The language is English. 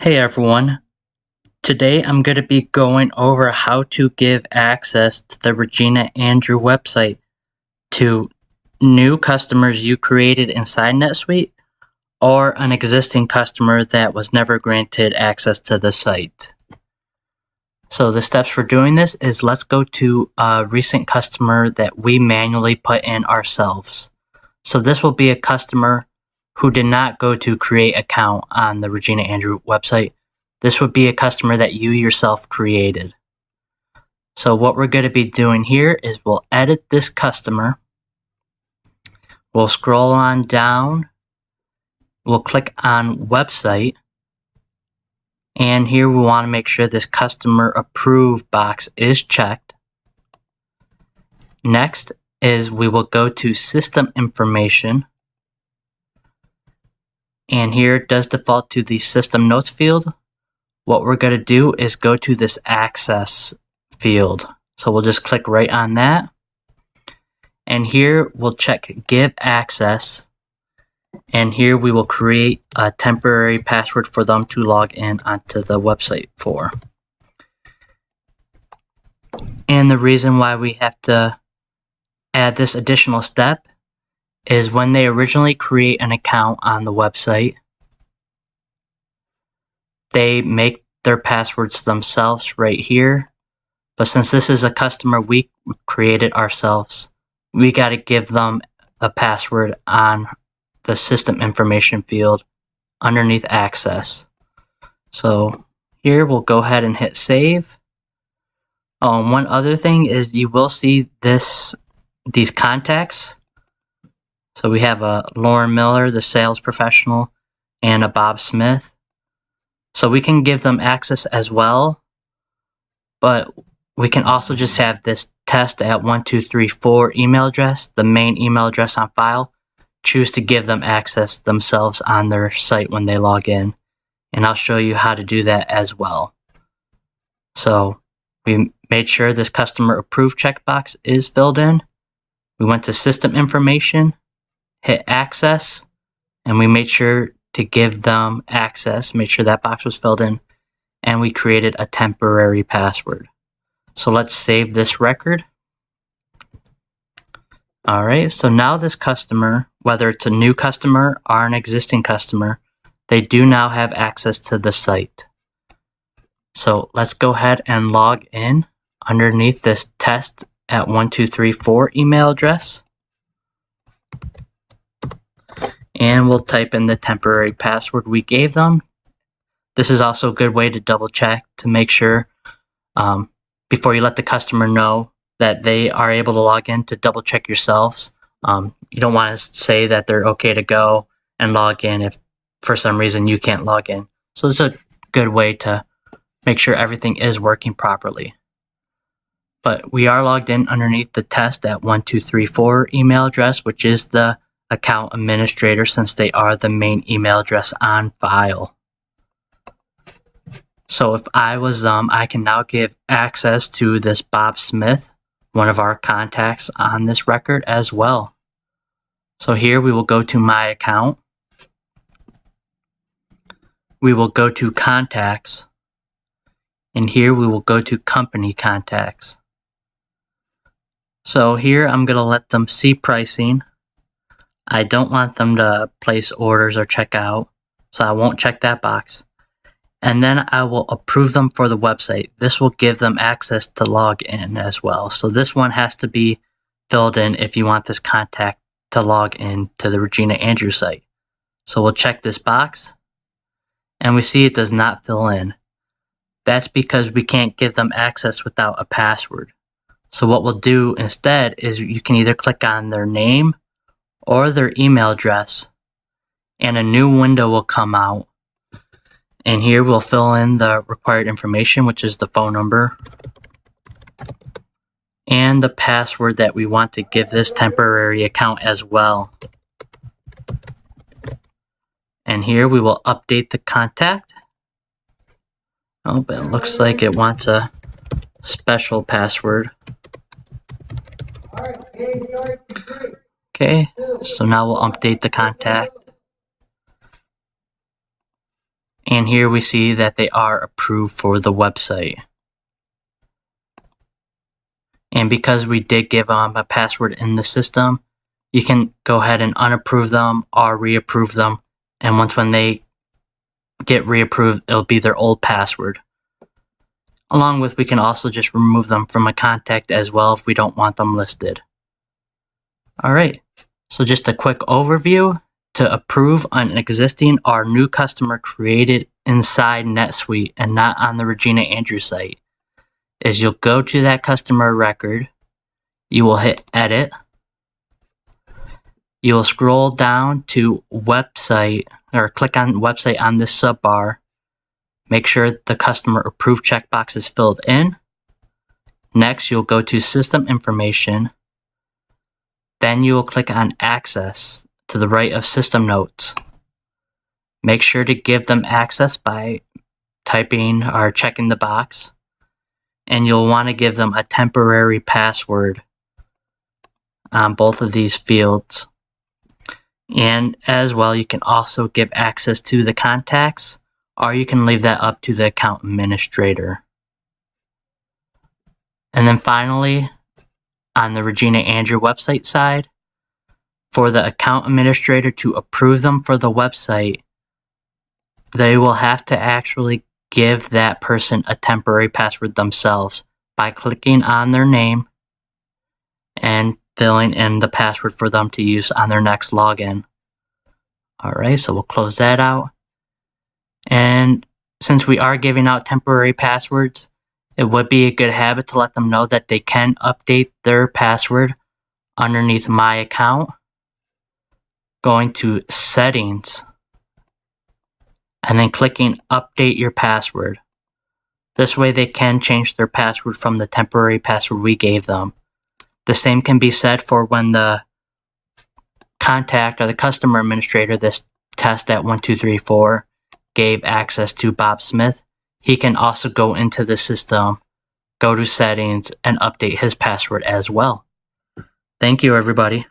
Hey everyone, today I'm going to be going over how to give access to the Regina Andrew website to new customers you created inside NetSuite or an existing customer that was never granted access to the site. So the steps for doing this is let's go to a recent customer that we manually put in ourselves. So this will be a customer who did not go to create account on the Regina Andrew website. This would be a customer that you yourself created. So what we're going to be doing here is we'll edit this customer. We'll scroll on down. We'll click on website. And here we want to make sure this customer approved box is checked. Next is we will go to system information. And here it does default to the system notes field. What we're going to do is go to this access field. So we'll just click right on that. And here we'll check give access. And here we will create a temporary password for them to log in onto the website for. And the reason why we have to add this additional step is when they originally create an account on the website, they make their passwords themselves right here. But since this is a customer we created ourselves, we got to give them a password on the system information field underneath access. So here we'll go ahead and hit save. One other thing is you will see these contacts. So we have a Lauren Miller, the sales professional, and a Bob Smith. So we can give them access as well, but we can also just have this test at 1234 email address, the main email address on file, choose to give them access themselves on their site when they log in. And I'll show you how to do that as well. So we made sure this customer approved checkbox is filled in. We went to system information, hit access, and we made sure to give them access, made sure that box was filled in, and we created a temporary password. So let's save this record. All right, so now this customer, whether it's a new customer or an existing customer, they do now have access to the site. So let's go ahead and log in underneath this test at 1234 email address. And we'll type in the temporary password we gave them. This is also a good way to double check to make sure before you let the customer know that they are able to log in, to double check yourselves. You don't want to say that they're okay to go and log in if for some reason you can't log in. So this is a good way to make sure everything is working properly. But we are logged in underneath the test at 1234 email address, which is the account administrator, since they are the main email address on file. So if I was them, I can now give access to this Bob Smith, one of our contacts on this record as well. So here we will go to my account. We will go to contacts. And here we will go to company contacts. So here I'm going to let them see pricing. I don't want them to place orders or check out, so I won't check that box. And then I will approve them for the website. This will give them access to log in as well. So this one has to be filled in if you want this contact to log in to the Regina Andrew site. So we'll check this box, and we see it does not fill in. That's because we can't give them access without a password. So what we'll do instead is you can either click on their name or their email address, and a new window will come out. And here we'll fill in the required information, which is the phone number and the password that we want to give this temporary account as well. And here we will update the contact. Oh, but it looks like it wants a special password. Okay, so now we'll update the contact. And here we see that they are approved for the website. And because we did give them a password in the system, you can go ahead and unapprove them or reapprove them. And when they get reapproved, it'll be their old password. Along with, we can also just remove them from a contact as well if we don't want them listed. Alright, so just a quick overview. To approve an existing or new customer created inside NetSuite and not on the Regina Andrews site is you'll go to that customer record, you will hit edit, you will scroll down to website or click on website on this sub bar. Make sure the customer approved checkbox is filled in. Next, you'll go to system information. Then you will click on access to the right of system notes. Make sure to give them access by typing or checking the box. And you'll want to give them a temporary password on both of these fields. And as well, you can also give access to the contacts, or you can leave that up to the account administrator. And then finally, on the Regina Andrews website side, for the account administrator to approve them for the website, they will have to actually give that person a temporary password themselves by clicking on their name and filling in the password for them to use on their next login. Alright, so we'll close that out. And since we are giving out temporary passwords, it would be a good habit to let them know that they can update their password underneath My Account, going to Settings, and then clicking Update Your Password. This way they can change their password from the temporary password we gave them. The same can be said for when the contact or the customer administrator, this test at 1234, gave access to Bob Smith. He can also go into the system, go to settings, and update his password as well. Thank you, everybody.